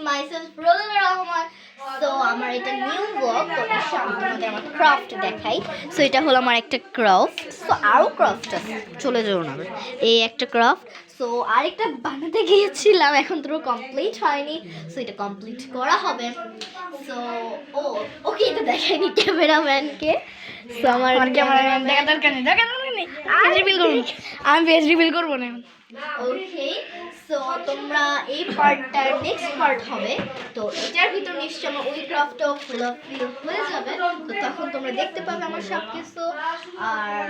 myself Roland Rahman. So আমার এটা new blog, তো আমি তোমাদের আমার ক্রাফট দেখাই। সো এটা হলো আমার একটা ক্রাফট। সো আরও ক্রাফট আছে, চলে যাও না, এই একটা ক্রাফট। সো আরেকটা বানাতে গিয়েছিলাম, এখন তো কমপ্লিট হয়নি। সো এটা কমপ্লিট করা হবে। সো ওকে, এটা দেখাইনি ক্যামেরাম্যানকে। সো আমার ক্যামেরাম্যান দেখা দরকার নেই, আমি ফেস রিভিল করবো না এখন। ওকে, সো তোমরা এই পার্টটার নেক্সট পার্ট হবে, তো এটার ভিতর নিশ্চয়ই আমার ওই ক্রাফটও ফুল হয়ে যাবে। তো তখন তোমরা দেখতে পাবে আমার সব কিছু। আর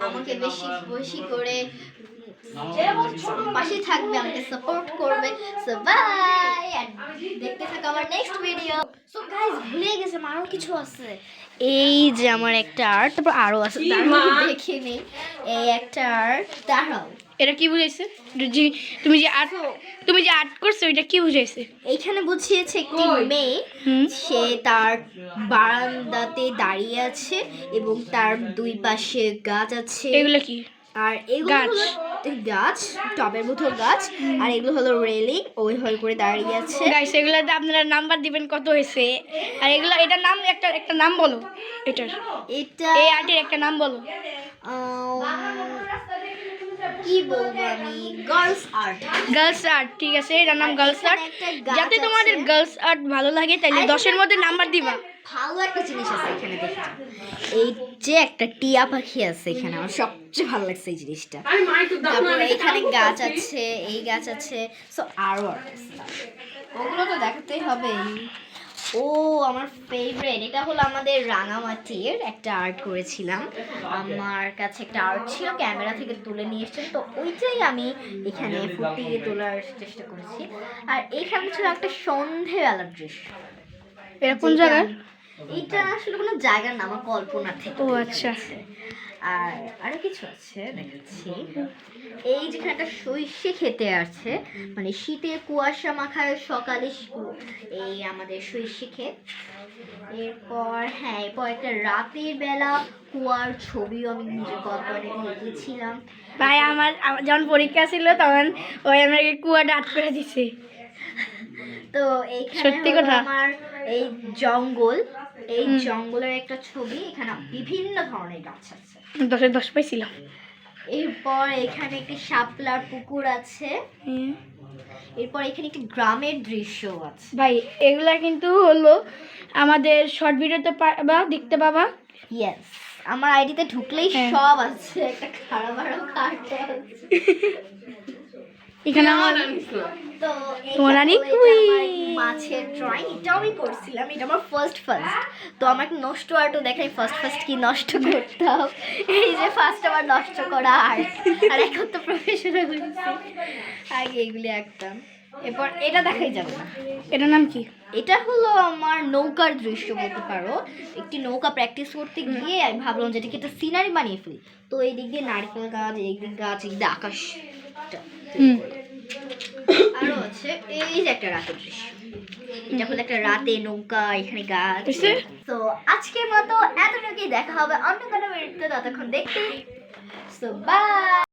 আমাকে বেশি বেশি করে পাশে থাকবে, আমাকে সাপোর্ট করবে। সো বাই, দেখতে থাকো আমার নেক্সট ভিডিও। সো গাইস, ভুলে গেছে আরও কিছু আছে। এই যে আমার একটা আর্ট, তারপর আরও আছে, দেখে নেই। এই একটা আর্ট, দাঁড়াও, এটা কি বুঝাইছে? তুমি যে আর্ট করছো এটা কি বুঝাইছে? এইখানে বুঝিয়েছে একটি মেয়ে, সে তার বারান্দাতে দাঁড়িয়ে আছে এবং তার দুই পাশে গাছ আছে। এগুলো কি? আর এগুলো হলো গাছ, টবের মতো গাছ। আর এগুলো হলো রেলিং, ওই হল করে দাঁড়িয়ে আছে। গাইস, এগুলোতে আপনারা নাম্বার দিবেন কত হয়েছে। আর এগুলো, এটার নাম একটা নাম বলো। এটা এই আর্টের একটা নাম বলো। কি বলবো আমি, গার্লস আর্ট। গার্লস আর্ট, ঠিক আছে, এটার নাম গার্লস আর্ট। যাতে তোমাদের গার্লস আর্ট ভালো লাগে তাহলে 10-এর মধ্যে নাম্বার দিবা। ভালো একটা জিনিস আছে এখানে, দেখো এই যে একটা টিয়া পাখি আছে এখানে, আমার সবচেয়ে ভালো লাগছে এই জিনিসটা। তারপরে এখানে গাছ আছে, এই গাছ আছে। সো আরও ওগুলো তো দেখাতেই হবে। ও আমার ফেভারিট, এটা হলো আমাদের রাঙামাটির একটা আর্ট করেছিলাম। আমার কাছে একটা আর্ট ছিল, ক্যামেরা থেকে তুলে নিয়ে এসেছেন, তো ওইটাই আমি এখানে ফুটিয়ে তোলার চেষ্টা করেছি। আর এইখানে ছিল একটা সন্ধেবেলার দৃশ্য। এটা কোন জায়গায়? এটা আসলে কোনো জায়গার না, আমার কল্পনা থেকে। ও আচ্ছা। আর আরো কিছু আছে দেখাচ্ছি। এই যেখানে একটা সইষে খেতে আছে, মানে শীতের কুয়াশা মাখায় সকালে এই আমাদের সইষে ক্ষেত। এরপর একটা রাতের বেলা কুয়ার ছবিও আমি নিজের কল্পনায় এঁকেছিলাম। ভাই, আমার যখন পরীক্ষা ছিল তখন ওই আমাকে কুয়াটা আট করে দিছে। তো এইখানে সত্যি কথা, আমার এই জঙ্গল, এই জঙ্গলের একটা ছবি। এখানে বিভিন্ন ধরনের গাছ আছে, 10-এর 10 পাইছিলাম। এরপর এখানে একটি শাপলার পুকুর আছে। এরপর এখানে একটি গ্রামের দৃশ্য আছে। ভাই, এগুলা কিন্তু হলো আমাদের শর্ট ভিডিওতে দেখতে পাবা। ইয়েস, আমার আইডিতে ঢুকলেই সব আছে, একটা খারাপ আরো কার্ড আছে এখানে। তো মাছের ড্রয়িং, এটাও আমি করছিলাম, এটা আমার ফার্স্ট। তো আমাকে নষ্ট আর্টও দেখাই, ফার্স্ট কি নষ্ট করতাম। এই যে ফার্স্ট আমার নষ্ট করা আর্ট, আর এখন তো প্রফেশনাল হয়েছি, আগে এগুলি আঁকতাম। এরপর এটা দেখাই যাবে না। এটার নাম কি? এটা হলো আমার নৌকার দৃশ্য বলতে পারো। একটি নৌকা প্র্যাকটিস করতে গিয়ে আমি ভাবলাম যে এটাকে একটা সিনারি বানিয়ে ফেলি। তো এই দিক দিয়ে নারকেল গাছ, এই দিক গাছ, এই দিক আকাশ। আরো আছে এই যে একটা রাতের দৃশ্য, এটা হলো একটা রাতে নৌকা, এখানে গাছ। তো আজকের মতো এতটুকুই, দেখা হবে অন্য কোনো ভিডিওতে, ততক্ষণ দেখতে। So by.